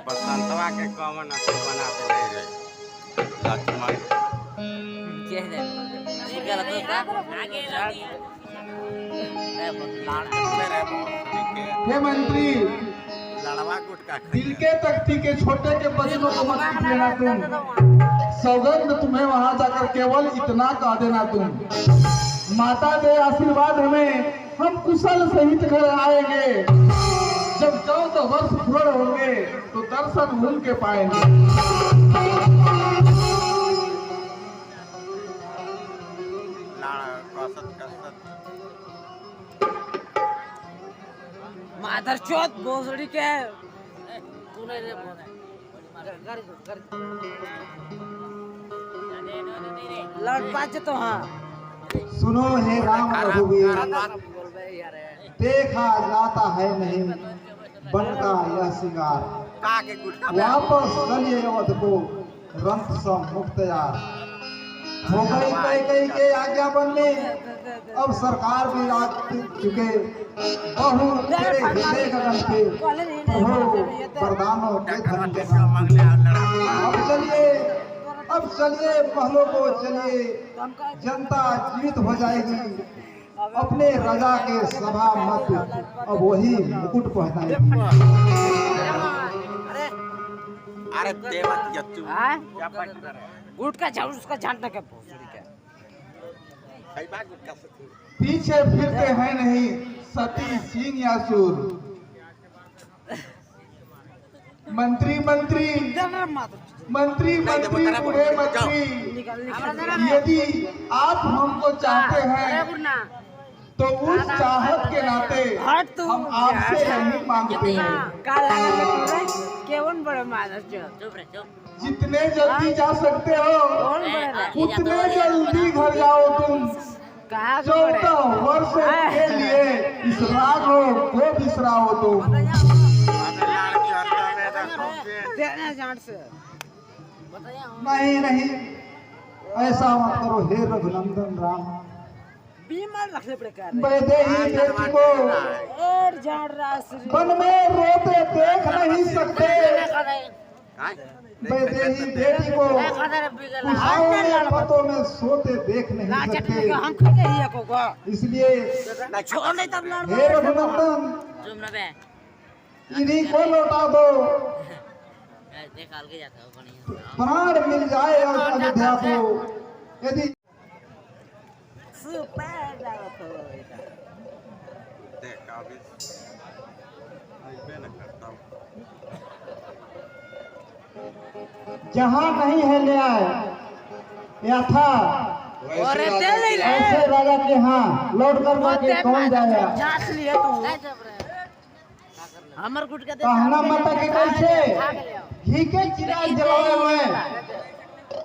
बसंतवा के कॉमन बनाते ले गए लक्ष्मण हे मंत्री, दिल के तख्ती के छोटे के बच्चों को मत लेना तुम। सौगंध तुम्हें वहां जाकर केवल इतना कह देना तुम, माता दे आशीर्वाद हमें, हम कुशल सहित घर आएंगे। जब 14 वर्ष पूर्ण होंगे तो दर्शन उनके पाएंगे। माधर चौथ भोसड़ी के लड़ पाचे तो हाँ। सुनो हे राम रघुवीर, देखा जाता है नहीं बन का यह सिंगार। वापस चलिए अवध को रंग सम मुख्तयार। हो गई कई के आज्ञा बनने, अब सरकार भी रात चुके। बहु तेरे हृदय गगन पे प्रभु वरदानों के धन के। अब चलिए महलों को चलिए, जनता जीवित हो जाएगी। अपने राजा के सभा मत अब वही मुकुट पहनाएगी। अरे देवत यत्तु क्या पढ़ रहा है? गुट का झाड़ उसका झाड़ना क्या भोसड़ी क्या? कई बार गुट का सती पीछे फिरते हैं नहीं सती सिंह या सूर। मंत्री मंत्री मंत्री मंत्री बूढ़े मंत्री, यदि आप हमको चाहते हैं तो उस चाहत के नाते हम आपसे नहीं मांगते हैं। जितने जल्दी जा सकते हो उतने जल्दी घर जाओ तुम। 14 वर्षों के लिए इस राग को बिसराओ तुम। नहीं नहीं, ऐसा मत करो हे रघुनंदन राम। बीमार रखने पड़ेगा। वैदेही बेटी को वन में रोते देख नहीं सकते। वैदेही बेटी को पतों में सोते देख नहीं सकते। इसलिए हे रघुनंदन, इन्हीं को लौटा दो। प्राण मिल जाए अयोध्या को। यदि जहाँ नहीं है न्याय या था ऐसे राजा के यहाँ लौट कर कौन जाएगा? हमर गुट के कहना मत के कैसे घी के चिराग जलाए हुए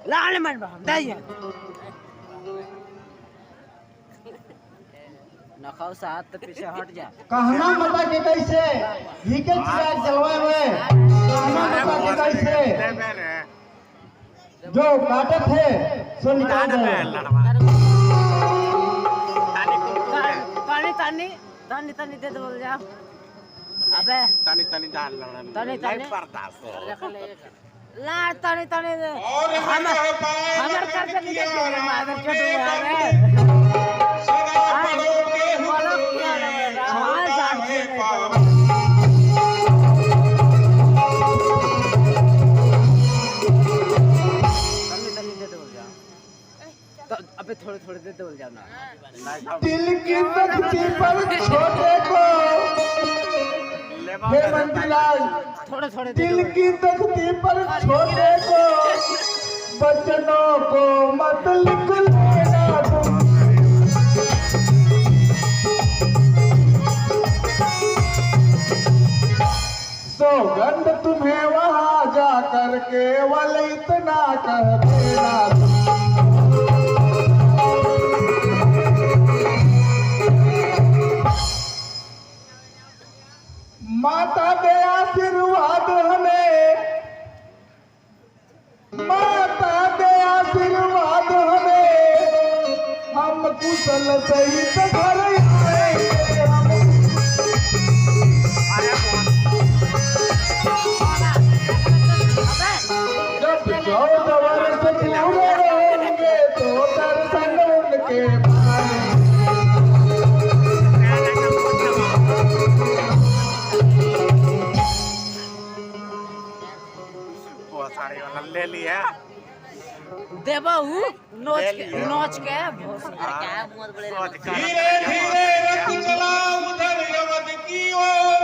लाल मन बा दाइए नखाओ साथ तो पीछे हट जा। कहना मत के कैसे घी के चिराग जलवाए हुए। कहना मत के कैसे जो काटे थे सो निकाल दे। तानी तानी दे दे बोल जा। अबे तानी तानी जान तानी तानी बर्दाश्त ला तानी तानी हमर कर से नहीं देखे मादर छोटू अबे थोड़े थोड़े दे बोल जाओ ना। दिल की तख्ती पर छोटे को हे मंत्रीलाल, थोड़े थोड़े दिल की तख्ती पर छोटे को बचनों को मत लिख लेना तुम। सौगंध तुम्हें वहां जाकर केवल इतना कह देना तुम। माता दे आशीर्वाद हमें, माता दे आशीर्वाद हमें, राम कुशल सहित घर आए। जब 14 वर्ष पूरे होंगे तो दर्शन उनके पाए। बहुत सारे वाला ले लिया देबहू नोच के धीरे धीरे रथ चला उधर यमन की ओर,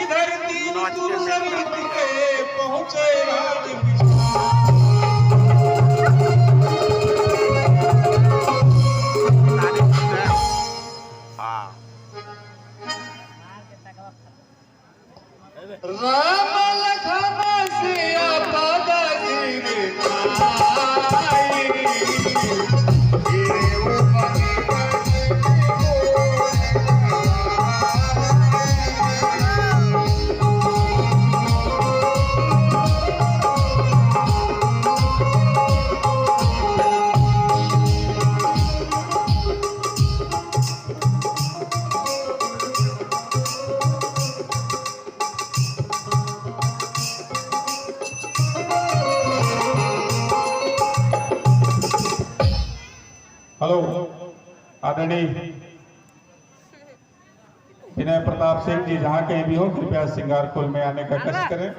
इधर तीन दूसर के पहुंचे राज राम लखन सिया पद गिर खाई, गिरे ऊपर हेलो आदरणीय विनय प्रताप सिंह जी, जहाँ कहीं भी हो कृपया श्रृंगारकुल में आने का कष्ट करें।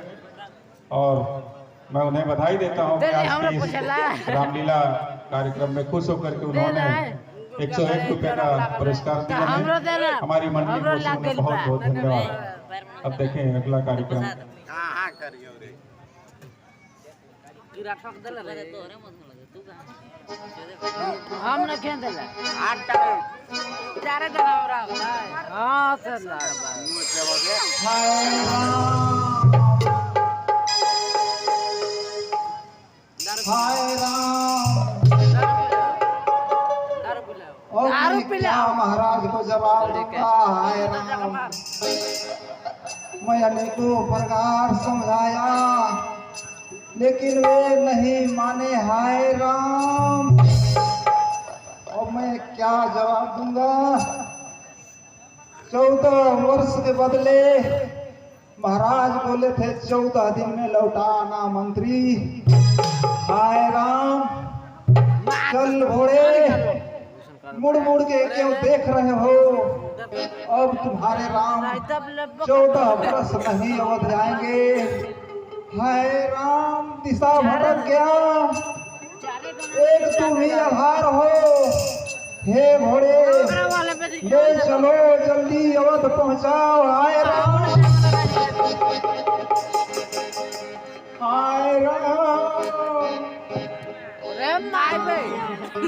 और मैं उन्हें बधाई देता हूँ कि आज की इस रामलीला कार्यक्रम में खुश होकर के उन्होंने 101 रुपये का पुरस्कार दिया है। हमारी मंडली को उसमें बहुत बहुत धन्यवाद। अब देखें अगला कार्यक्रम। हाँ करियो रे हम न खेल देला 8 टका 4 टका हमरा हां सर लाड़बा मुंह से बोले हाय राम और दारू मैं पिला क्या महाराज को जवाब दूंगा। हाय राम, मैं अनेकों प्रकार समझाया लेकिन वे नहीं माने। हाय राम, और मैं क्या जवाब दूंगा। 14 वर्ष के बदले महाराज बोले थे 14 दिन में लौटाना मंत्री। हाय राम, चल घोड़े, मुड़ मुड़ के क्यों देख रहे हो। अब तुम्हारे राम 14 वर्ष नहीं अवध जाएंगे। हाय राम, दिशा भटक गया, एक तुम ही आधार हो। हे घोड़े, ले चलो जल्दी अवध पहुंचाओ। हाय राम, हाय राम,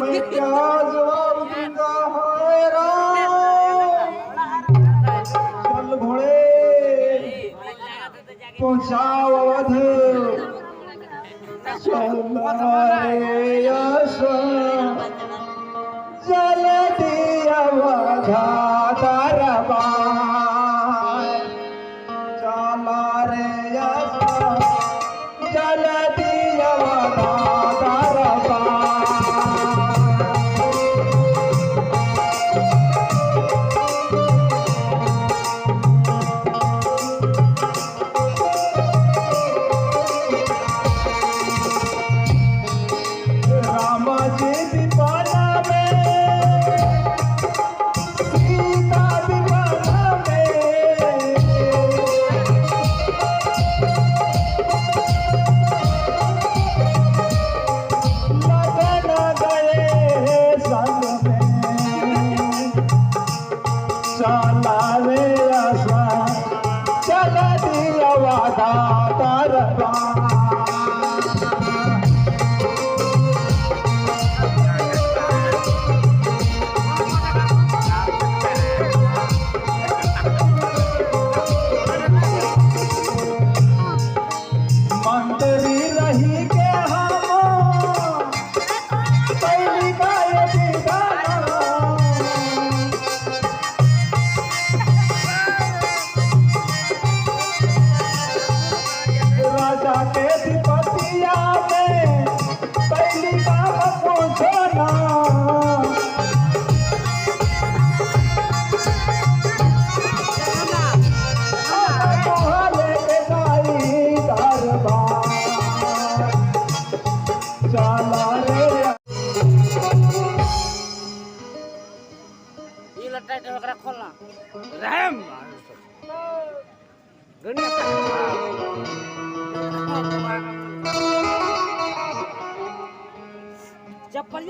मैं क्या जवाब दूंगा। हाय राम, चल घोड़े पहुंचाओ अवध। जल्दी अवध दरबार, चला रे यशवंत, जल्दी अवध दरबार। राम जी दीपाना में टाइट वगैरह खोलना रहम दुनिया चप्पल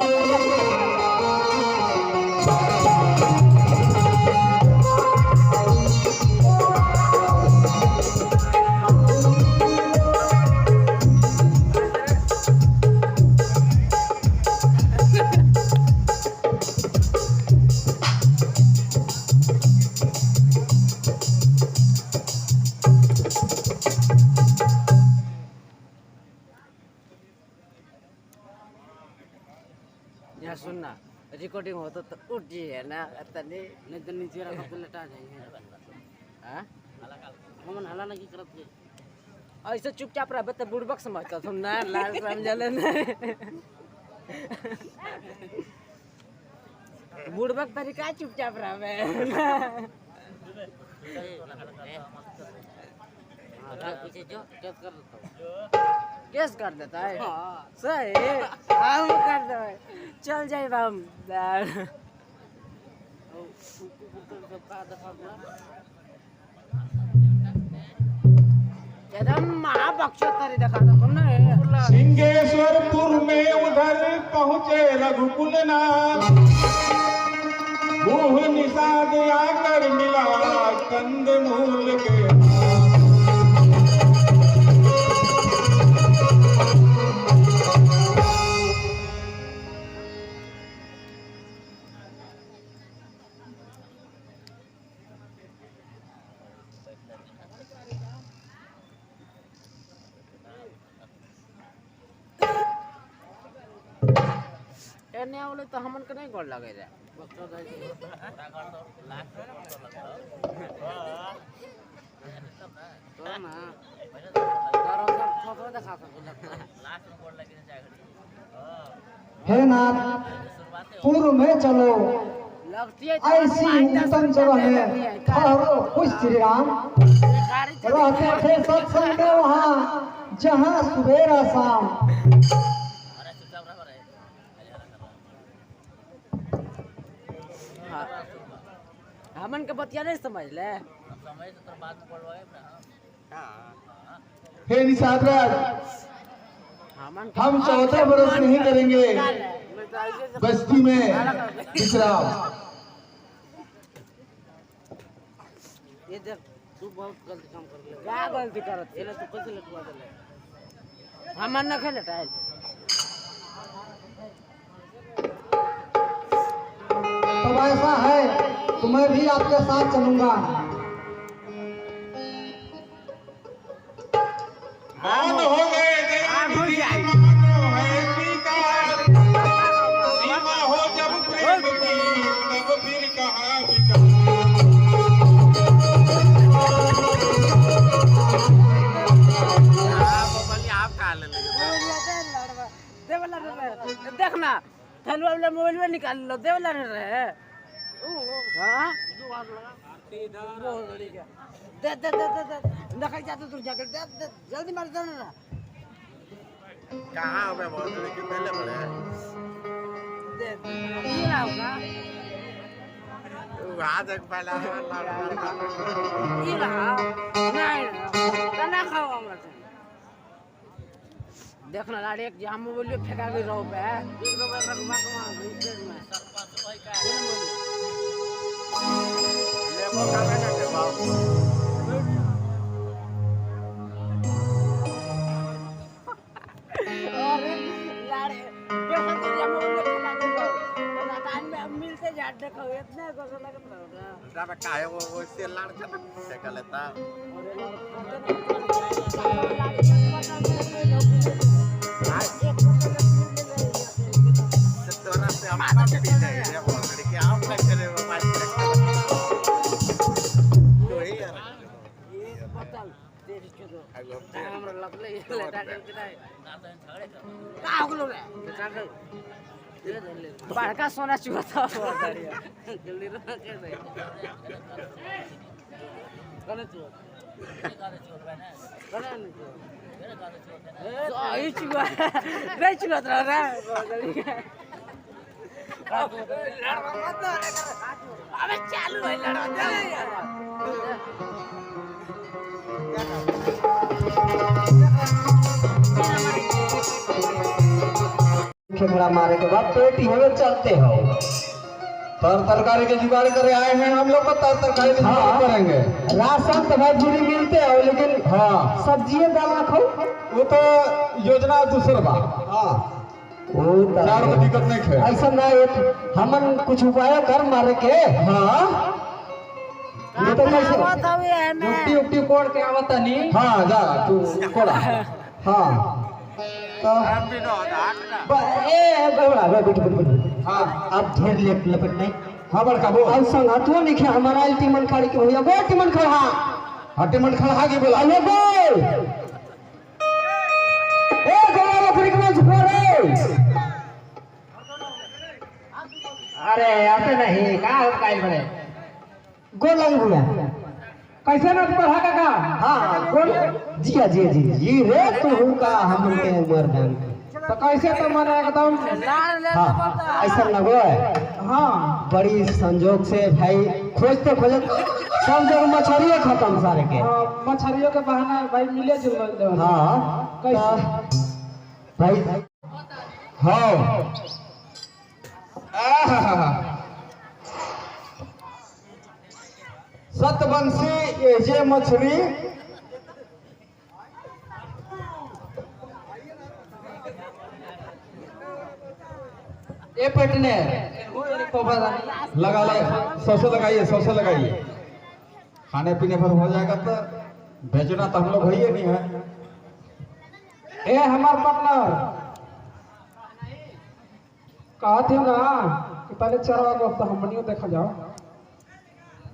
यहाँ सुनना रिकॉर्डिंग हो तो उठ जी है ना तनी नहीं तो नीचे रखो तो लटा जाएंगे हाँ हमन हला नहीं करत के ऐसे चुपचाप रह तो बुड़बक समझता तुम ना लाल समझले ना बुड़बक तरीका चुपचाप रह पीछे जो केस कर देता है सही हम कर दे चल जाए हम एकदम महाबक्षोत्तरी दिखा दो तुमने सिंहेश्वरपुर में उधर पहुंचे रघुकुल नाथ मुँह निषाद आकर मिला कंद मूल के एने वाले तो हमन के नहीं गोल लगे रे तो ना करो सब फोटो दिखा सको लास्ट में गोल लगे जाए हे नाथ पूर्व में चलो लगती है ऐसी उत्तम जगह है ठहरो खुश श्री राम रहते थे सत्संग में वहाँ जहाँ सुबेरा शाम हमन के बतिया नहीं समझ ले हे निषादराज हमन हम 14 बरस नहीं करेंगे बस्ती में विश्राम ये देख तू बहुत गलती काम कर ले क्या गलती करत एला तू कैसे लटवा देले हमन न खेले टाइल तब ऐसा है तो मैं भी आपके साथ चलूंगा मान हो गए हो जाए सीमा हो जब प्रेम की तब फिर कहाँ विचार देखना थैलवा वाला मोबाइल में निकाल लो देवला ने रहे हां दे दे दे दे देखा जाते तू जाकर दे जल्दी मार दे ना कहाँ हो बहुत लेकिन पहले बड़े दे ये होगा आज एक पहला ये रहा नहीं तना खाओ हमरा देखना लाड़ एक जाम बोलियो फेंका गई रहो पे एक दो बार घुमा घुमा बीच में ले वो का ना के बाप अरे लाड़े देखो तो जाम बोलियो फेंका गई रहो रातान में मिलते जाट देखो इतना गोसो लगत रहो जब काहे वो से लड़ के फेंक लेता तोरा से हमारा भी जाए रे ऑलरेडी कि आप ना करे वो मार तो ही यार ये पता तेरी चोदो हमरा लगले लेटा के नहीं का हो गलो रे बेटा के बड़का सोना चुआ था जल्दी रख के दे कने चुआ कने नहीं चुआ नहीं चुआ रे अबे चालू है लड़ो दे खेखड़ा मारे के बाद पेटी हमें चलते हो तर तरकारी के जुगाड़ करे आए हैं हम लोग को तर तरकारी के जुगाड़ करेंगे। राशन तो भाई पूरी मिलते हो लेकिन हाँ सब्जियां दाल रखो वो तो योजना दूसरा बा। हाँ वो तो दिक्कत नहीं है ऐसा ना हमन कुछ उपाय कर मारे के। हाँ ये तो कैसे उक्टी उक्टी कोड़ के आवता नहीं। हाँ जा तू कोड़ा। हाँ तो ए बड़ा बेट हाँ आप ढेर लपट नहीं। हाँ बड़का बोल और संगठो लिखे हमारा टीमन खाड़ी के भैया वो टीमन खड़ा। हाँ टीमन खड़ा के बोला अरे बोल ए गोला बकरी के मंच पर अरे आते नहीं का हो काई बड़े गोलंगुआ कैसे ना पढ़ा काका। हाँ गोल जिया जी जी जी रे तू का हम के उम्र डाल तो कैसे तो माने एकदम हाँ ऐसा लगो है। हाँ बड़ी संजोग से भाई खोजते खोजते सब जगह मछलियाँ खत्म सारे के। मछलियों के बहाना भाई मिले जुल। हाँ भाई हाँ सतवंशी ये मछली ये पटने लगा ले 100 लगाइए 100 लगाइए खाने पीने पर हो जाएगा तो भेजना तो हम लोग है नहीं है। ए हमार पार्टनर कहा थे ना कि पहले चरवा को तो हमनियो देखा जाओ।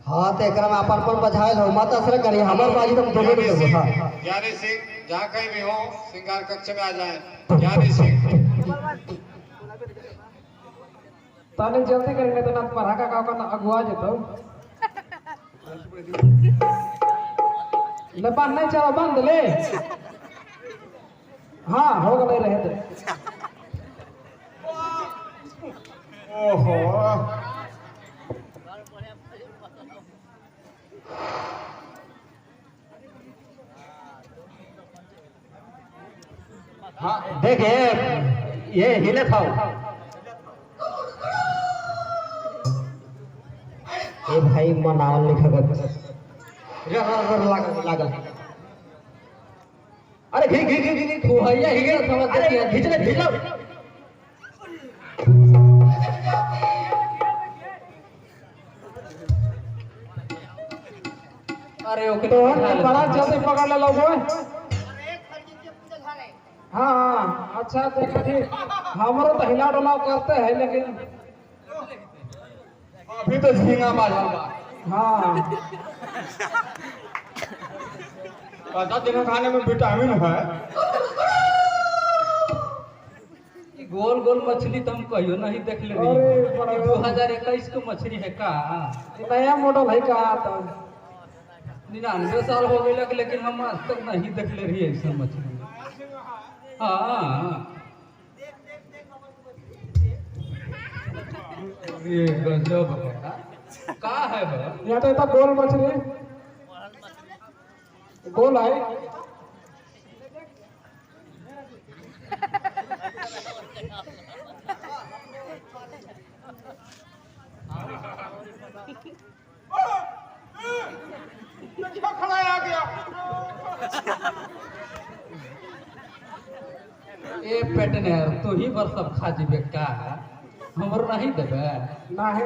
हाँ तो एकरा में अपन पर बजाए हो माता असर करिए हमार बाजी तुम दोनों भी हो। हाँ ज्ञानी सिंह जहाँ कहीं भी हो श्रृंगार कक्ष में आ जाए। ज्ञानी सिंह ताने जल्दी करेंगे तो ना पढ़ा का ना अगुआ जेतो ले बांध नहीं चलो बांध ले। हाँ हो गए रहे थे। ओहो हाँ देखे ये हिले था ए भाई मनावल लिखा लागल। अरे घी घी घी घी तू भैया ही गया समझ दे खींच ले खींच लो। अरे ओके तो बड़ा जल्दी पकड़ ले लोग। हाँ हाँ अच्छा देखा ठीक हमारो तो हिला डुलाव करते हैं लेकिन अभी तो झींगा मारा। हाँ पता दिन खाने में विटामिन है। गोल गोल मछली तुम कहियो नहीं देख ले रही 2021 को मछली है का नया मॉडल है का। 99 साल हो गए लेकिन हम आज तक नहीं देख ले रही ऐसा मछली। हाँ ये गजब है का है बा यहाँ तो गोल मछली गोल है। खड़ा आ गया। ए पेटनेर तो ही बर सब खा जीबे का हमर नहीं देबे ना है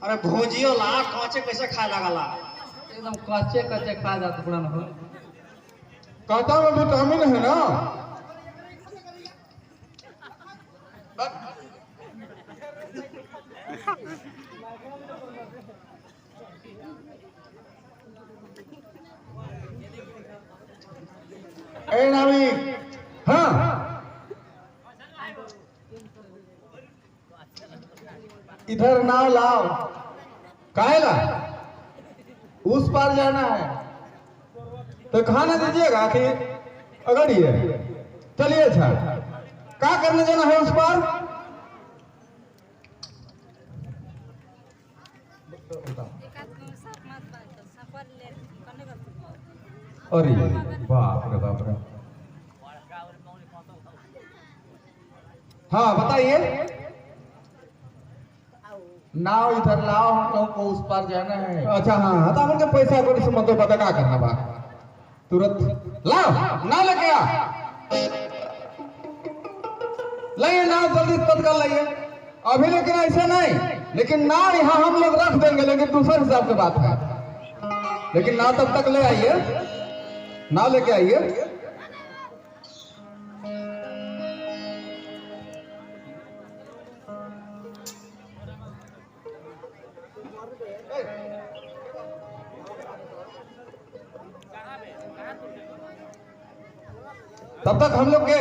अरे भोजियो ला कांचे कैसे खाए लागला। एकदम कच्चे कच्चे खा जात पुरान हो। कांटा में विटामिन है ना। ए नाविक हाँ इधर नाव लाओ। काहेला उस पार जाना है तो खाना दीजिएगा कि अगर ये चलिए अच्छा, क्या करने जाना है उस पर? अरे बाप रे बाप रे। हाँ बताइए। नाव इधर लाओ, हम लोग को उस पार जाना है। अच्छा हाँ, तो हमके पैसा को इसमें तो पता क्या करना बा, तुरंत लाओ नाव लेके आ, लाइए नाव जल्दी तत्काल लाइए अभी। लेकिन ऐसे नहीं, लेकिन नाव यहाँ हम लोग रख देंगे, लेकिन दूसरे हिसाब की बात है। लेकिन नाव तब तक ले आइए, नाव लेके आइए। तब तक हम लोग के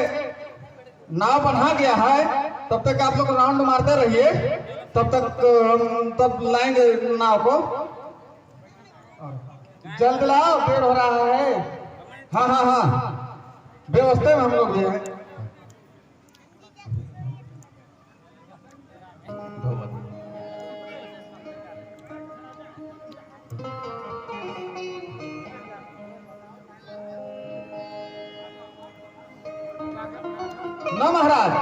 नाव बना गया है, तब तक आप लोग राउंड मारते रहिए, तब तक हम तब लाएंगे नाव को। जल्द लाओ, देर हो रहा है। हाँ हाँ हाँ, व्यवस्था में हम लोग भी हैं। ना महाराज,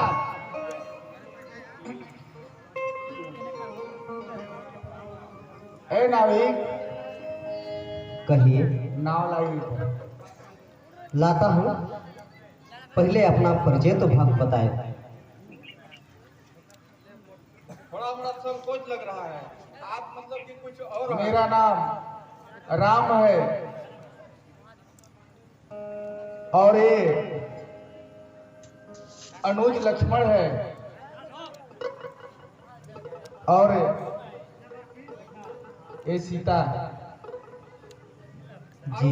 ए नाविक, कहिए। नाव लाइए। लाता हूँ, पहले अपना परिचय तो भाग बताए। थोड़ा बड़ा संकोच लग रहा है, आप मतलब कि कुछ और। मेरा नाम राम है और ये अनुज लक्ष्मण है और ये सीता जी,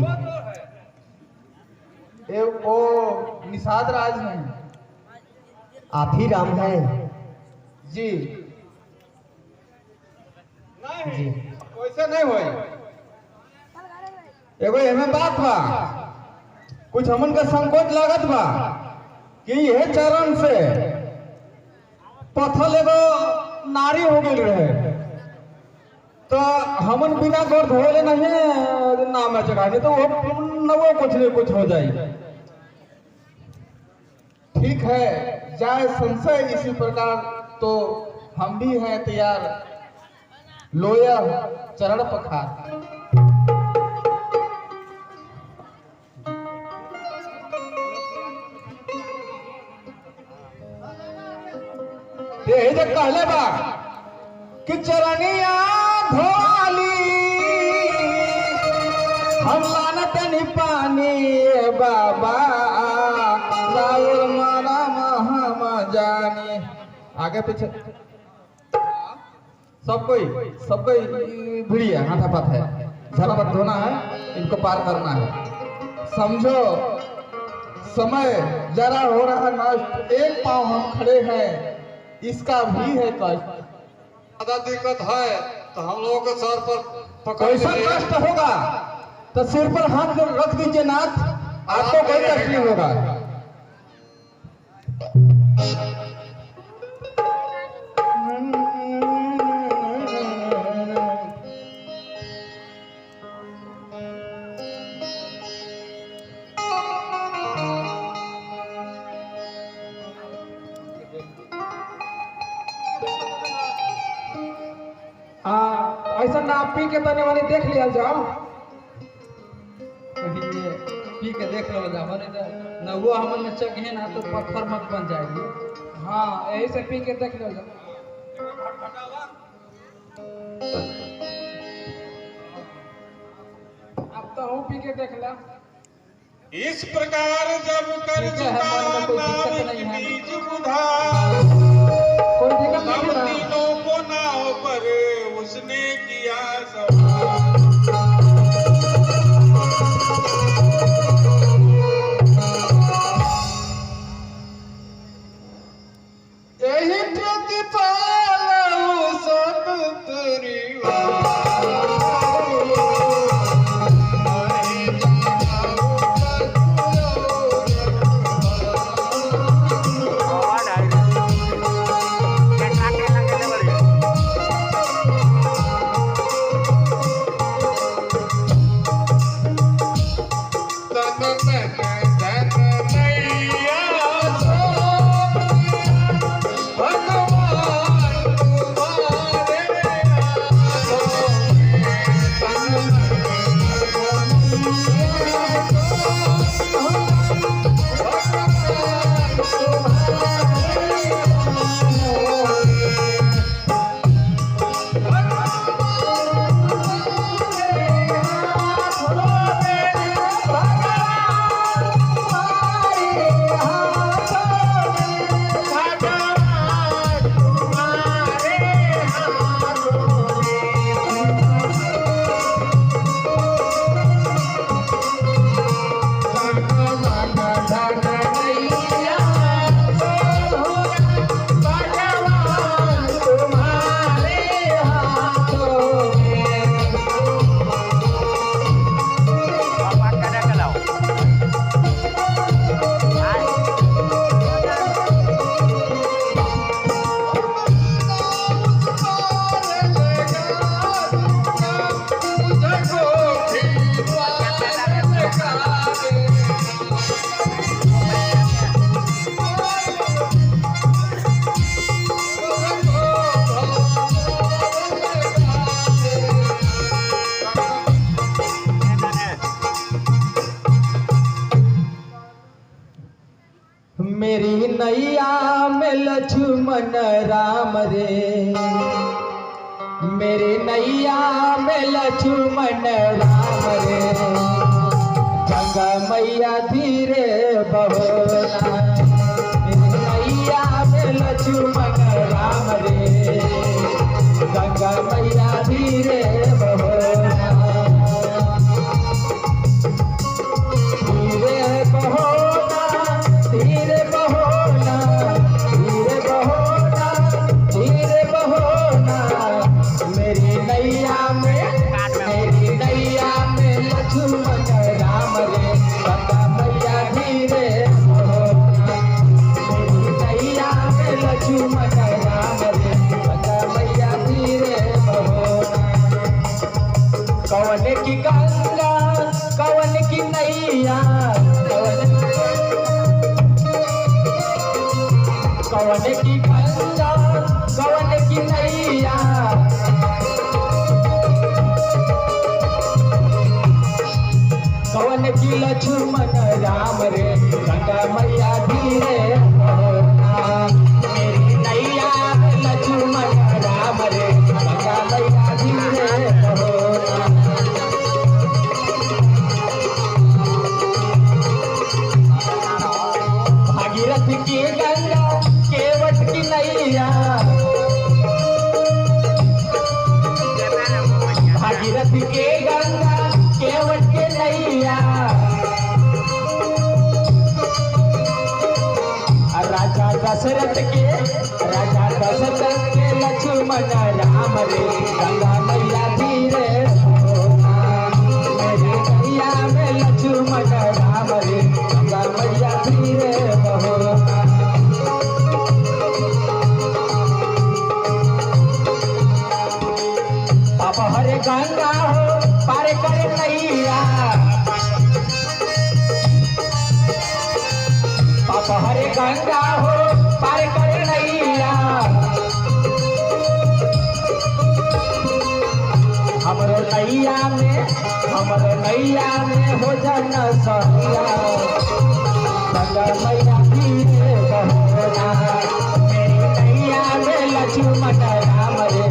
ये वो निषाद राज हैं आप ही राम हैं? जी। जी, वैसे नहीं होई, एगो एमे बात बा, कुछ हमन का संकोच लागत बा कि यह चरण से पथल एगो नारी हो गई रहे, तो हमन बिना गोर धोले नहीं नाम चढ़ाने, तो वो नवो कुछ नहीं कुछ हो जाए। ठीक है, जाए संशय इसी प्रकार तो हम भी हैं तैयार, लोया चरण पखार। ये जब कहले बा कि चरनिया धोली हम लानत नहीं पानी बाबा, राउर माना महा जानी। आगे पीछे सब कोई भिड़िया हाथापाथ है, झलपट धोना है, इनको पार करना है। समझो समय जरा हो रहा नष्ट, एक पांव हम खड़े हैं, इसका भी है कष्ट। ज्यादा दिक्कत है तो हम लोगों के सर पर पकड़ कैसा कष्ट होगा तो सिर पर हाथ रख दीजिए नाथ, आपको कोई कष्ट नहीं होगा। ऐसा ना पी के तने वाली देख लिया जाओ, पी के देख लो जाओ, न वो हमन में चक है ना तो पत्थर मत बन जाएगी। हाँ, यही से पी के देख लो जाओ। अब तो हूँ पी के देख ला। इस प्रकार जब कर ठीक है, हमारे में कोई दिक्कत नहीं है। बीज बुधा, कोई दिक्कत हम नहीं है। तीनों को नाव पर उसने किया सवार। यही प्रतिपाल सब तेरी नैया में लक्ष्मण राम रे, मेरे नैया में लक्ष्मण राम रे, गंगा मैया धीरे बहोना, मेरे नैया में लक्ष्मण राम रे, गंगा मैया धीरे बहोना, धीरे बहोना, धीरे बहोना, धीरे बहोना, धीरे बहोना, मेरी नैया में लक्ष्मण राम रे, गंगा मैया धीरे बहोना, मेरी नैया में लक्ष्मण राम रे, गंगा मैया धीरे बहोना। कवन की गंगा कवन की नैया, कवन की गंगा कवन की नैया, कवन की लक्ष्मण राम रे, गंगा मैया धीरे बहोना, मेरी नैया लक्ष्मण राम रे, गंगा मैया धीरे बहोना। भागीरथ की गंगा केवट की नैया, भागीरथ के गंगा केवट के नैया, राजा दशरथ के लक्ष्मण राम रे, गंगा मैया धीरे बहोना, मेरी नैया में लक्ष्मण राम रे, गंगा मैया धीरे बहोना। पाप हरे गंगा हो पार करे नैया, पाप हरे गंगा हो पार करे नैया, हमरो नैया में हो जाना सहिया, गंगा मैया धीरे बहोना, मेरी नैया में लक्ष्मण राम रे,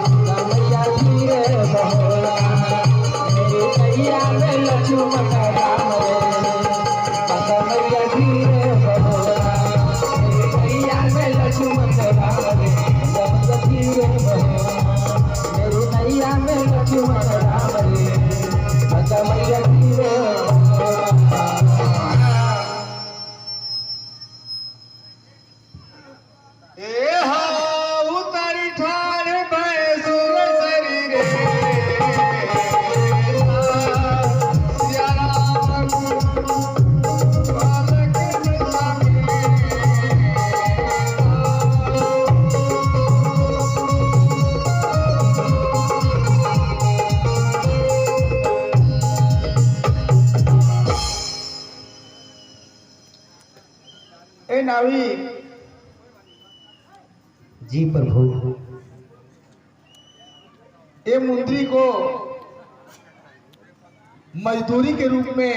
गंगा मैया धीरे बहोना, मेरी नैया में लक्ष्मण राम रे, गंगा मैया धीरे बहोना, मेरी नैया में लक्ष्मण राम रे, गंगा मैया धीरे बहोना, मेरी नैया में लक्ष्मण राम रे, गंगा मैया धीरे बहोना। ए हा उतारी ठार भैंसुर शरीरे, श्याम बालक नशामे, ए नावी जी प्रभु। ये मुंद्री को मजदूरी के रूप में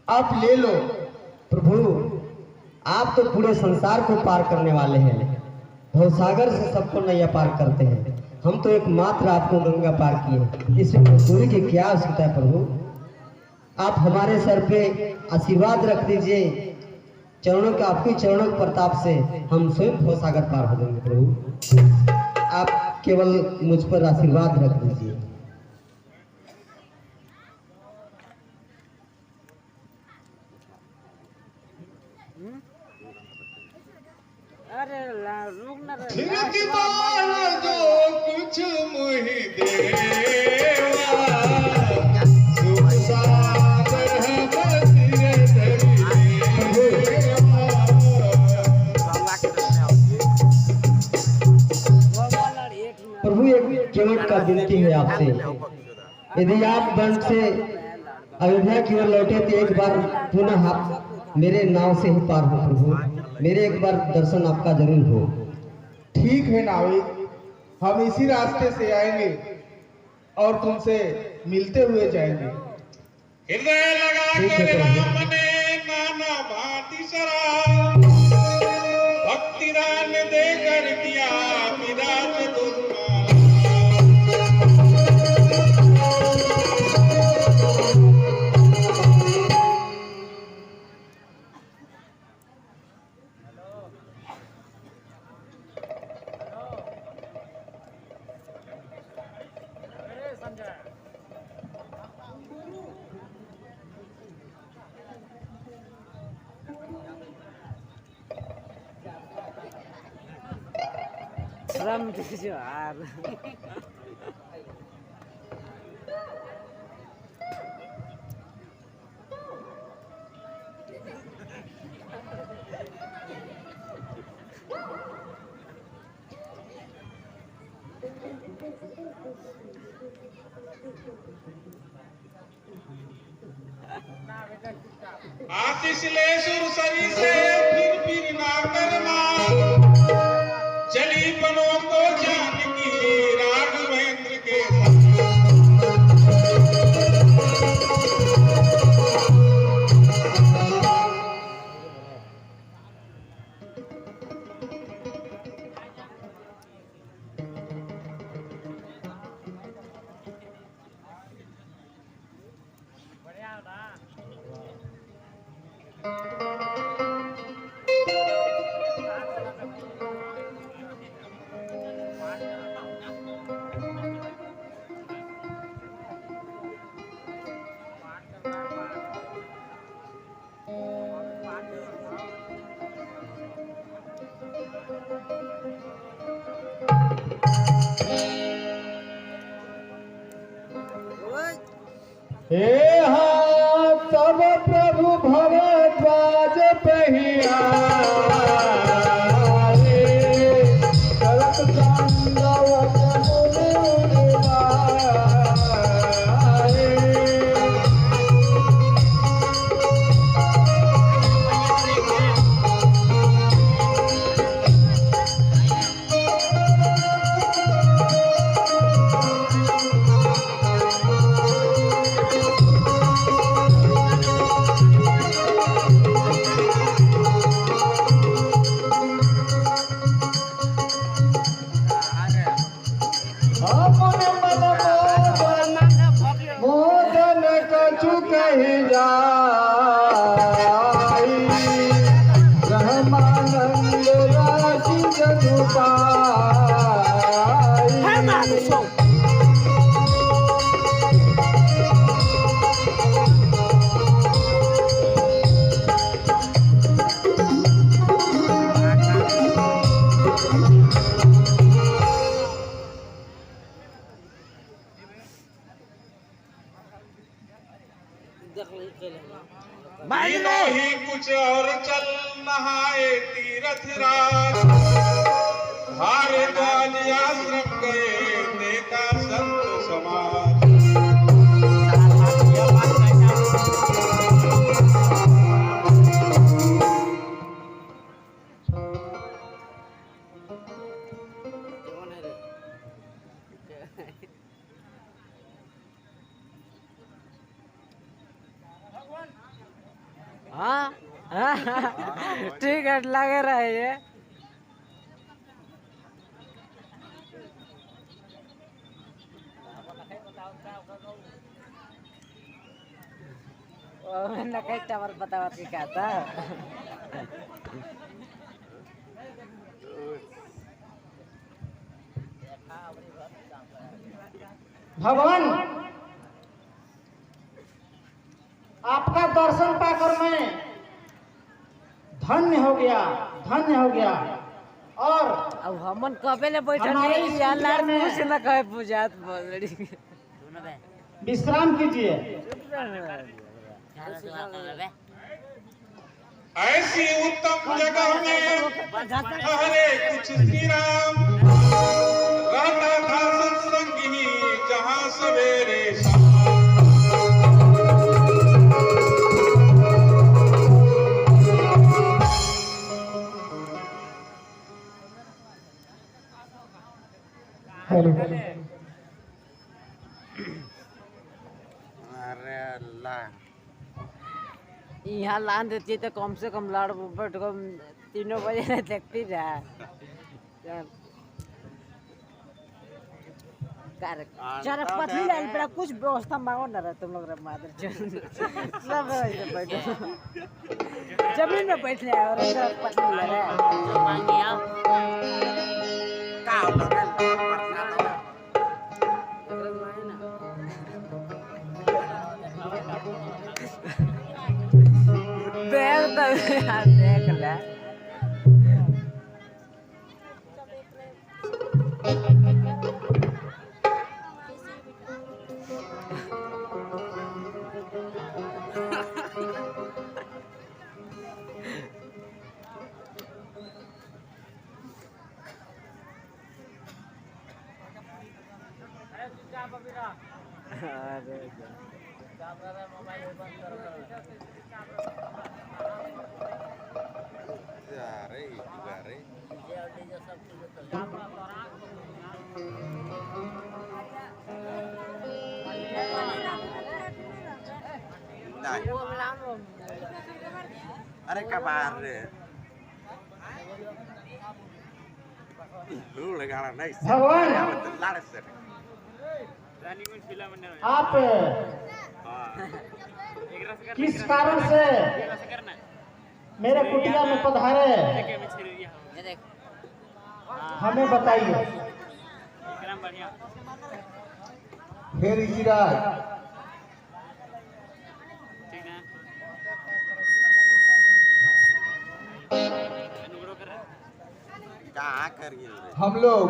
आप ले लो। प्रभु आप तो पूरे संसार को पार करने वाले हैं, भवसागर से सबको नैया पार करते हैं, हम तो एकमात्र आपको गंगा पार किए, इसमें मजदूरी की क्या आवश्यकता है प्रभु। आप हमारे सर पे आशीर्वाद रख दीजिए, चरणों के आपके चरणों के प्रताप से हम स्वयं भवसागर पार हो जाएंगे प्रभु, आप केवल मुझ पर आशीर्वाद रख दीजिए। अरे रुक ना रे, फिर बाल जो कुछ मुहि देवा, सुख सागर है बसिरे प्रभु एक केवट का विनती है आपसे, यदि आप वन से अयोध्या की ओर लौटे तो एक बार पुनः आप मेरे नाव से ही पार हो प्रभु, मेरे एक बार दर्शन आपका जरूर हो। ठीक है नाविक, हम इसी रास्ते से आएंगे और तुमसे मिलते हुए जाएंगे। हृदय लगा ठीक है के प्रभु। राम ने नाना भांति श्रम जुहार आतिश ले सुरसरी से फिर ना करना चली बनों को जानकी राघवेंद्र के हे हाँ तब प्रभु भरद्वाज पहिया करत तांडव मुनि उड़वाए। मोदन कछु कही जाई ब्रह्मानंद राशि जगु पाई। ही कुछ और चल नहाए तीरथ राज भारद्वाज आश्रम गए नेता संत समाज। हाँ टिकट लगे रहे ये मैंने कई टावर बतावा कि क्या था। भगवान आपका दर्शन पाकर मैं धन्य हो गया और अब हमन कबे ले बैठल हमारे नहीं इस यार पूजा में- कुछ न कहे पूजात बोलड़ी विश्राम कीजिए। ऐसी उत्तम जगह में ठहरे कुछ श्री राम रहता था सत्संगी जहाँ सवेरे शाम। अरे अल्लाह यहाँ लान देती तो कम से कम लाड़ बैठ को 3 बजे नहीं देखती रहा चरक पतली लाइन पर कुछ व्यवस्था मांगो ना रहा तुम लोग मादर सब ऐसे बैठो जमीन में बैठ ले और चरक पतली ले रहा देख ले अरे अरे नहीं अरे kabar lu लगाना नहीं भगवान आप किस कारण से मेरे कुटिया में पधारे हमें बताइए। हे ऋषिराज, कहाँ करिए हम लोग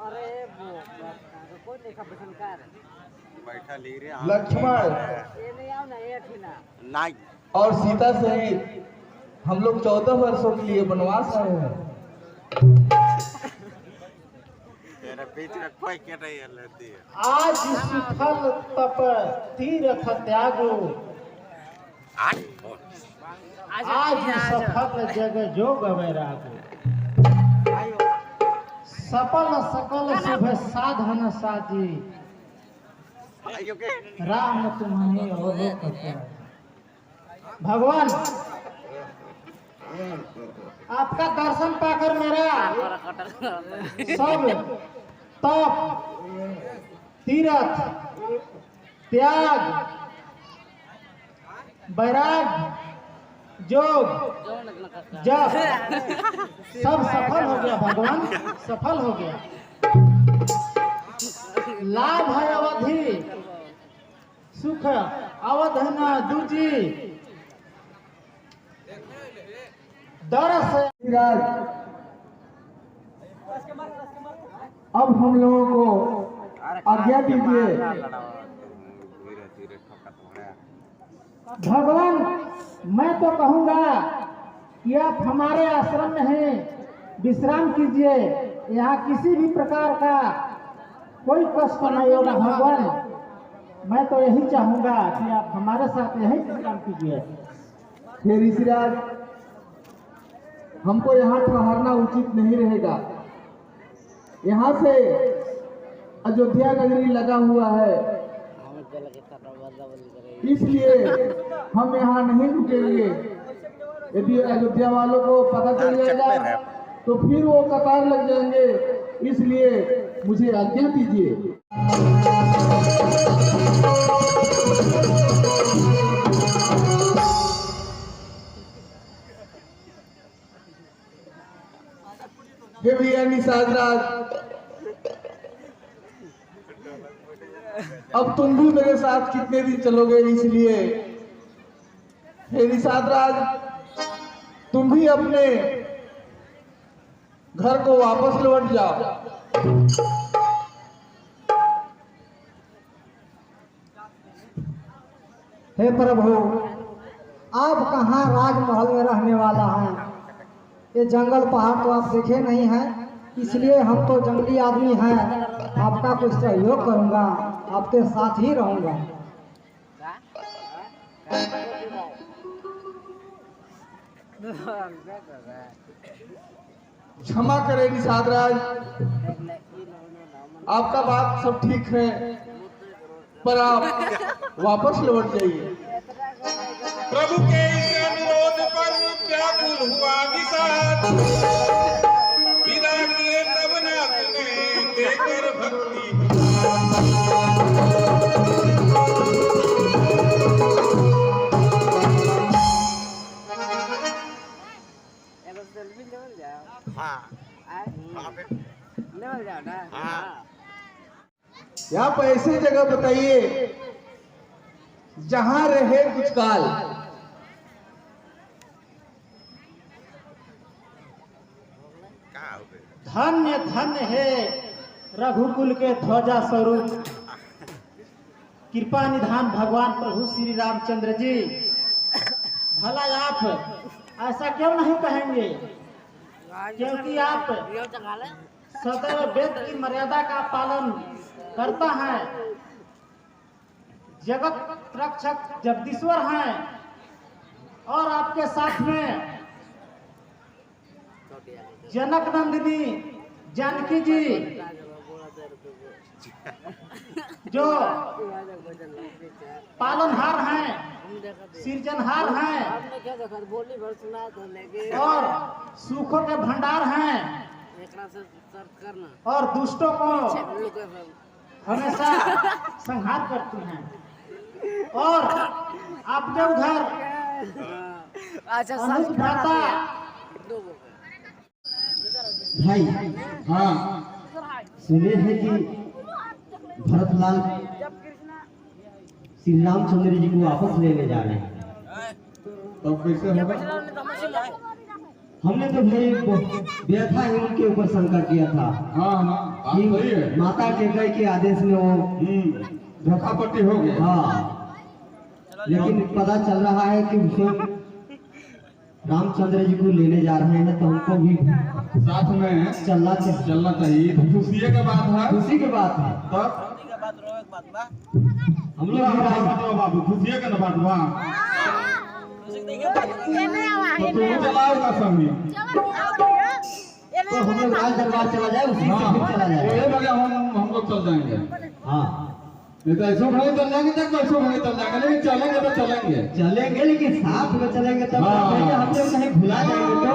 अरे कोई नहीं का बसनकार बैठा ले रहे लक्ष्मण ये नहीं आओ ना ये थी ना नहीं और सीता सहित हम लोग 14 वर्षों के लिए वनवास आए हैं। तेरे बीच में कोई के नहीं लेती है आज सुफल तप तीर्थ त्यागो आज सफल जग जोग वैरागो सफल सकल शुभ साधन साजी राम तुम्हें अवलोक किया। भगवान आपका दर्शन पाकर मेरा सब तप तीर्थ त्याग वैराग जोग जप सब सफल हो गया। भगवान सफल हो गया। लाभ है अवधि सुख अवध न दूजी दरस। अब हम लोगों को आज्ञा दीजिए। धीरे धीरे भगवान मैं तो कहूँगा कि आप हमारे आश्रम में हैं, विश्राम कीजिए। यहाँ किसी भी प्रकार का कोई कष्ट नहीं होगा। भगवान मैं तो यही चाहूँगा कि आप हमारे साथ यही विश्राम कीजिए। हे ऋषिराज, हमको यहाँ ठहरना उचित नहीं रहेगा। यहाँ से अयोध्या नगरी लगा हुआ है, इसलिए हम यहाँ नहीं रुकेंगे। यदि अयोध्या वालों को पता चल जाएगा तो फिर वो कतार लग जाएंगे, इसलिए मुझे आज्ञा दीजिए। हे भैया निषाद राज, अब तुम भी मेरे साथ कितने दिन चलोगे, इसलिए हे निषाद राज, तुम भी अपने घर को वापस लौट जाओ। हे प्रभु, आप कहाँ राजमहल में रहने वाला हैं? ये जंगल पहाड़ तो आप देखे नहीं हैं, इसलिए हम तो जंगली आदमी हैं। आपका कुछ सहयोग करूँगा, आपके साथ ही रहूँगा। क्षमा करें निषाद राज, आपका बात सब ठीक है, पर आप वापस लौट जाइए। प्रभु के इस अनुरोध पर व्याकुल हुआ निषाद, विदा किए तब नाथ ने देकर भक्ति। यहाँ पर ऐसी जगह बताइए जहाँ रहे कुछ काल। धन्य धन्य है रघुकुल के ध्वजा स्वरूप कृपा निधान भगवान प्रभु श्री रामचंद्र जी। भला आप ऐसा क्यों नहीं कहेंगे, क्योंकि आप सदैव वेद की मर्यादा का पालन करता है। जगत रक्षक जगदीश्वर हैं और आपके साथ में जनक नंदिनी जानकी जी जो पालनहार हैं, सृजनहार हैं और सुखों के भंडार हैं और दुष्टों को हमेशा संहार करती हैं। और आपके उधर अनुज भ्राता भाई, हाँ सुने हैं कि भरतलाल श्री रामचंद्र जी को वापस लेने जा रहे हैं। तो कैसे होगा? हमने तो भाई व्यथा ही उनके ऊपर शंका किया था। हाँ हाँ, बात सही है। माता के गए के आदेश में वो धोखापट्टी हो गया। हाँ, लेकिन पता चल रहा है कि स्वयं रामचंद्र जी को लेने जा रहे हैं, तो हमको भी साथ में चलना चाहिए। खुशी के बात है, खुशी की बात है। तब हम लोग भी राजी। बाबू खुशी के न बात बा, तो तू चलाओगा संगी। तो हम लोग लाल दरबार चला जाए, उसी से फिर चला जाए। हम लोग चल जाएंगे। हाँ, नहीं तो ऐसा भाई चल जाएंगे, तक ऐसा भाई चल जाएंगे, लेकिन चलेंगे तो चलेंगे लेकिन साथ में चलेंगे तब हाँ। हम लोग कहीं भुला जाएंगे तो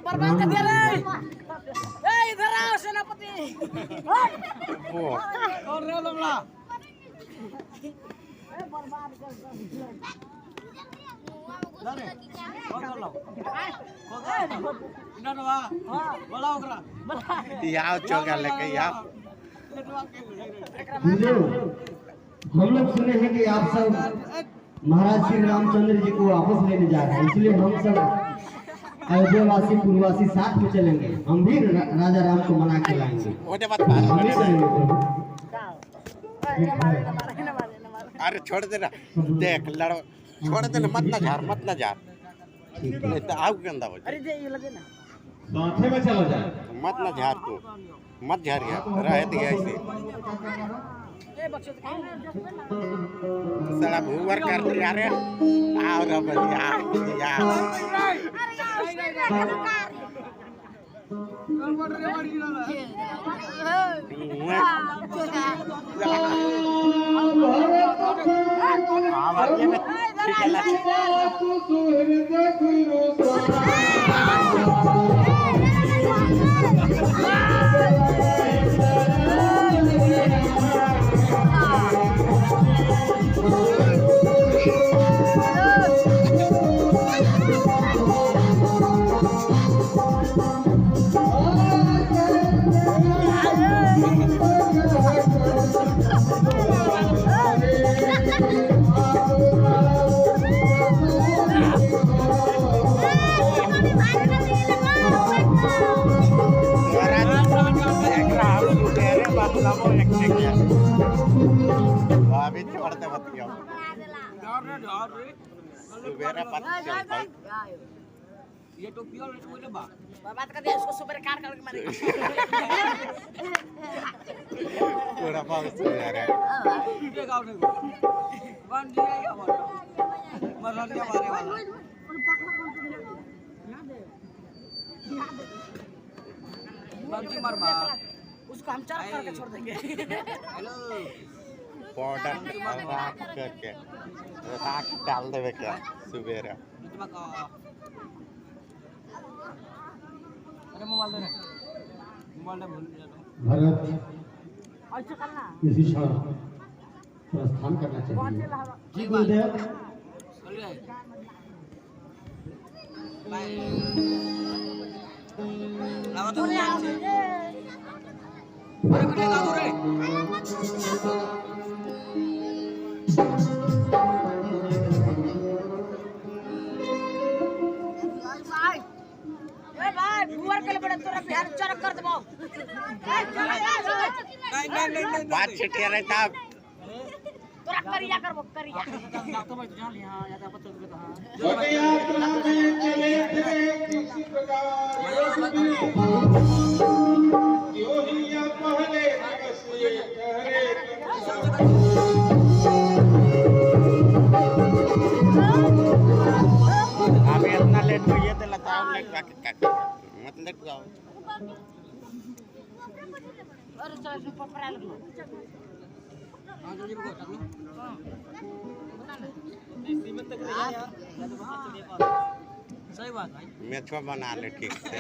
बर्बाद कर दिया रे। इधर आओ सेनापति। और रे लमला बर्बाद कर दिया। हम लोग सुने हैं कि आप सब महाराज श्री रामचंद्र जी को वापस लेने जा रहे हैं, इसलिए हम सब अयोध्यावासी पूर्ववासी साथ में चलेंगे। हम भी राजा राम को मना के लाएंगे। हम भी चलेंगे। अरे छोड़ देना, देख लड़ो, छोड़ देना, मत ना झार नहीं तो आग गंदा हो जाए। साथे में चला जाए, मत ना झार, तू मत झार यार, रह दिया ऐसे साला भूवर कर लिया रे। आओ रे बलिया यार, अभी छोड़ते मत जाओ, सुबेरा पता चलता ये टोपी और बोले बा बर्बाद कर दिया इसको, सुबह काट करके मारेगा। पूरा पाव से आ रहा है। ये गाँव नहीं वन दिया या वन मरना दिया मारे वाला बंदी मरवा उसको हम चार करके छोड़ देंगे। हेलो पाउडर राख करके राख डाल देवे क्या सुबेरे भरत किसी क्षण प्रस्थान करना चाहिए। जी गुरुदेव। बात छिटिया रहता तोरा करिया करबो करिया पद यात्रा में चले थे किसी प्रकार क्यों ही या पहले दिवस ये ठहरे अभी इतना लेट हो ये तो लगाओ लेट मत लेट जाओ अरे चल पपरा लगलो सही बात भाई मेथवा बना ले ठीक से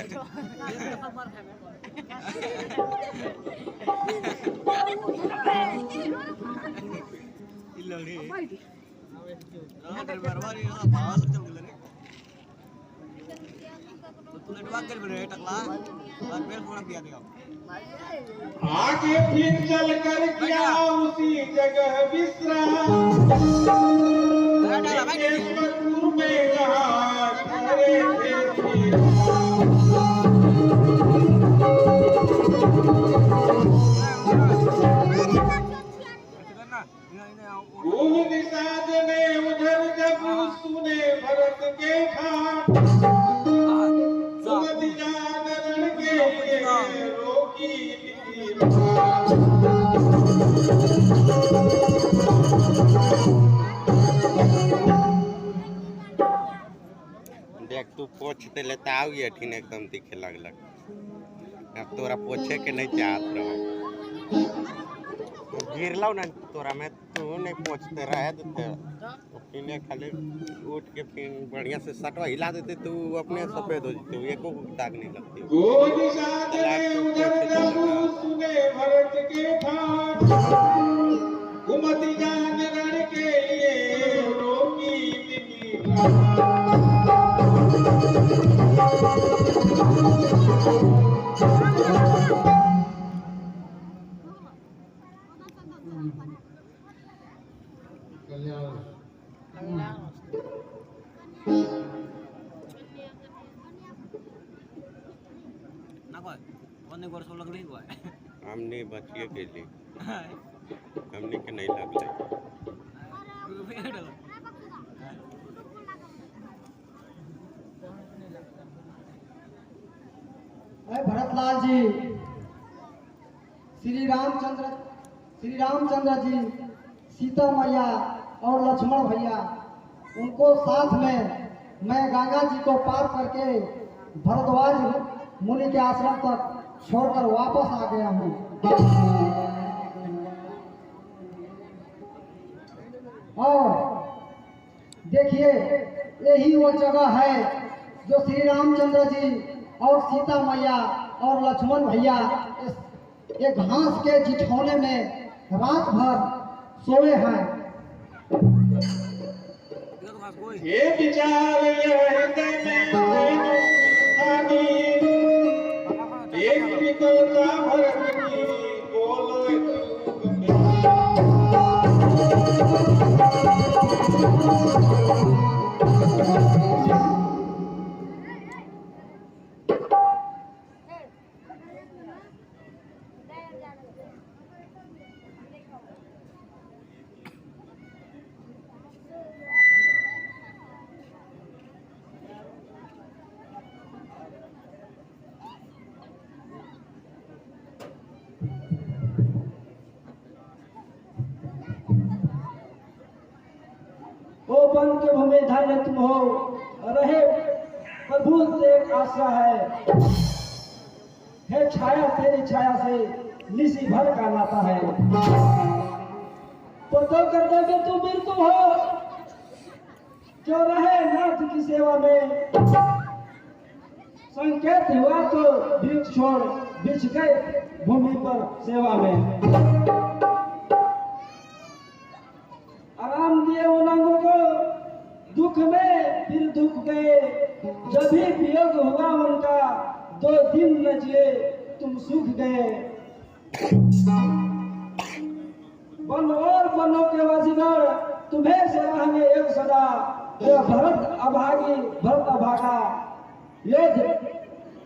आगे फिर चल कर किया उसी जगह विश्राम में कहा ठहरे थे घूम निषाद ने उधर जब सुने भरत के ठाट सुमति जान रण के लिए रोकी देख तू पोछते लेता आओ ये ठीक एकदम दिखे लगलक अब तोरा पोछे के नहीं चाहत रहो गिरलाओ ना तोरा में तू नहीं पोछते रहे देते फिर खाली उठ के फिर बढ़िया से सटवा हिला देते तू अपने सफेद हो जाते एको दाग नहीं लगती सुने भरत के ठाट घुमति जान रण के लिए रोकी हमने बचिए के लिए हमने के नहीं लग भरतलाल जी श्री रामचंद्र जी सीता मैया और लक्ष्मण भैया उनको साथ में मैं गंगा जी को पार करके भरद्वाज मुनि के आश्रम तक छोड़कर वापस आ गया हूँ। और देखिए यही वो जगह है जो श्री रामचंद्र जी और सीता मैया और लक्ष्मण भैया एक घास के जिठौने में रात भर सोए हैं। ये विचार हृदय में एक निकलता भरत की बोलो ओ बन के भूमि धन्य तुम हो रहे प्रभु से एक आशा है छाया तेरी छाया से निशी भर का नाता है। पतो कर दे कि तू मृत्यु हो, जो रहे नाथ की सेवा में। संकेत हुआ तो वृक्ष छोड़ बिछ गए भूमि पर सेवा में। आराम दिए उन अंगों को दुख में फिर दुख गए, जब भी वियोग हुआ उनका 2 दिन न जिए तुम सूख गए। वन और वनों के वासिगण तुम्हें सराहेंगे एक सदा, यह भरत अभागी भरत अभागा, योद्ध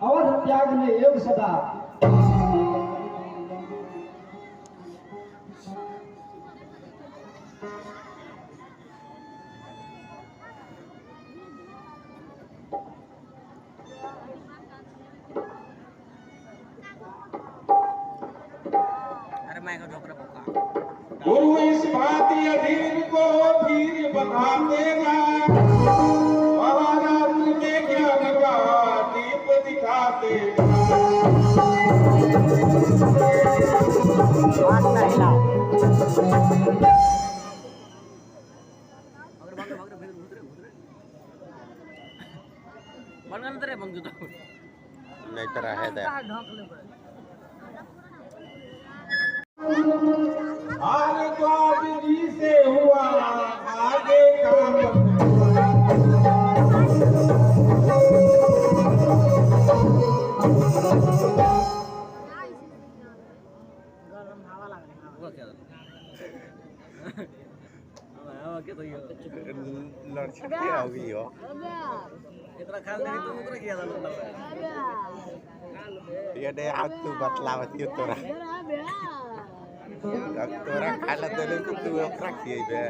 अवध त्याग ने एक सदा। गुरु इस भांति अधीर को धीर बता देगा, महाराज में ज्ञान का दीप दिखा देगा। नहीं तरह है दे हाल द्वार जी से हुआ आगे का लड़के होगी हो ये दे आग तू बतलावत क्यों तोरा तोरा खाला देले तो तू ओकरा खियै बे।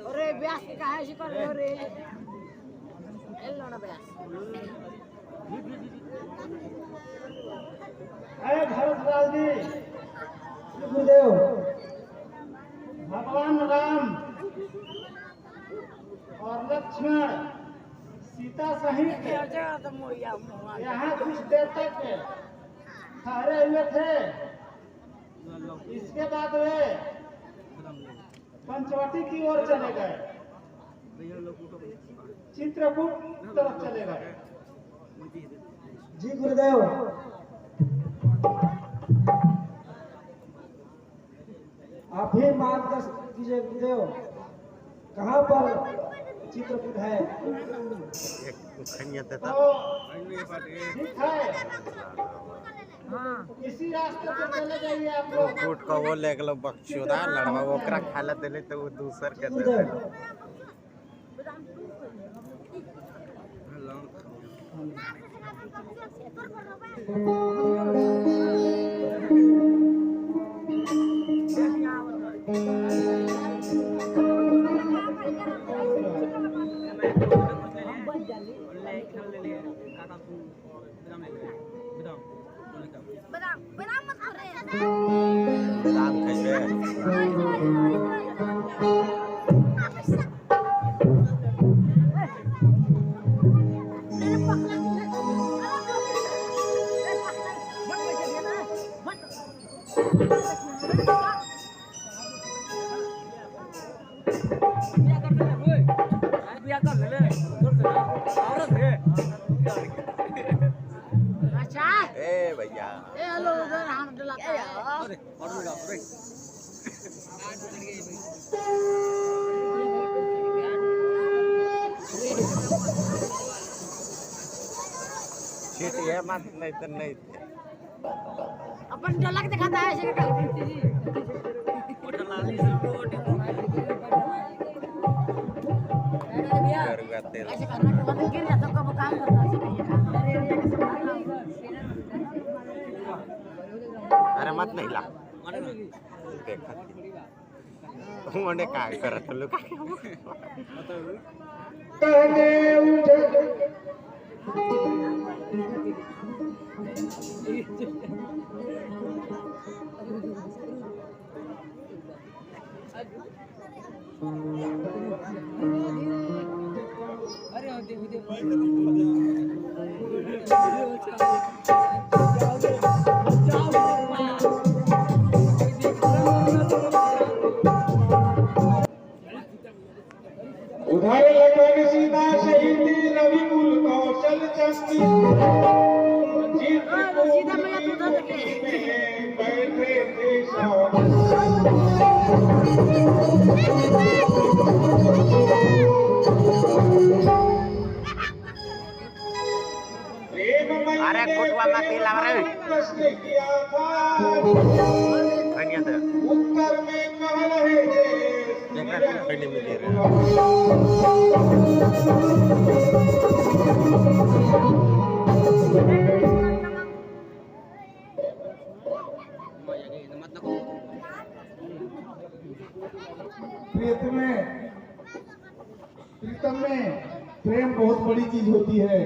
अरे ब्यास के काहे से कर रहे हो रे? एलो ना ब्यास। अरे भरतलाल जी, गुरुदेव, भगवान राम और लक्ष्मण सीता सहित यहाँ कुछ देर तक ठहरे हुए थे। इसके बाद वे पंचवटी की ओर चले गए, चित्रकूट तरफ चले गए। जी गुरुदेव, आप ही मार्गदर्शन कीजिए गुरुदेव, कहाँ पर चित्रकूट है? एक खनिया देता ठीक है, इसी रास्ते से चले जाइए आप लोग। कूट का वो ले गलो बक्चोदा लड़वा ओकरा खाला देले तो वो दूसर के दे दे। दाम कैसे ए भैया ए हेलो उधर हम डलाते हैं। सीट ये मत नहीं तो नहीं अपन ढलक दिखाता है ऐसे करके। करूँगा तेल ऐसे करना के बाद गिर जाता कब काम करता है अरे मत नहीं ला देखा उन्हें क्या कर रहा लोग अरे उधर लगन सीधा शहीदी रवि कुल कौशल चंदी बैठे थे अरे कुटवा में तेल आ रहा है प्रश्न किया था खनिया दे उत्तर में कह रहे थे देखा खनी में दे रहे प्रीतम में प्रेम बहुत बड़ी चीज होती है।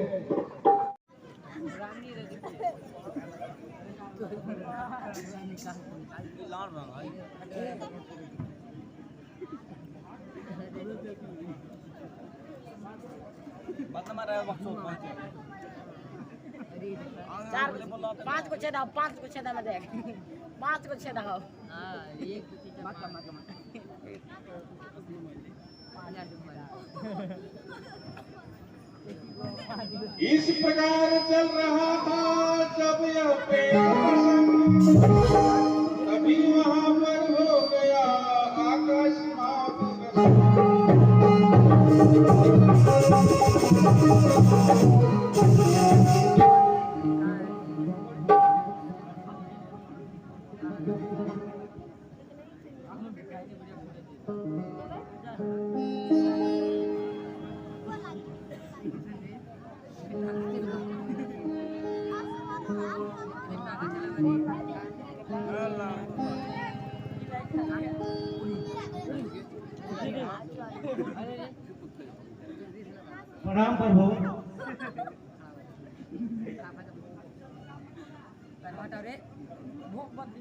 चार पांच को छेदा में देख पांच को छेदा हो इस प्रकार चल रहा था जब यह प्रेम तभी वहां पर हो गया प्रणाम प्रभु। भूख बंद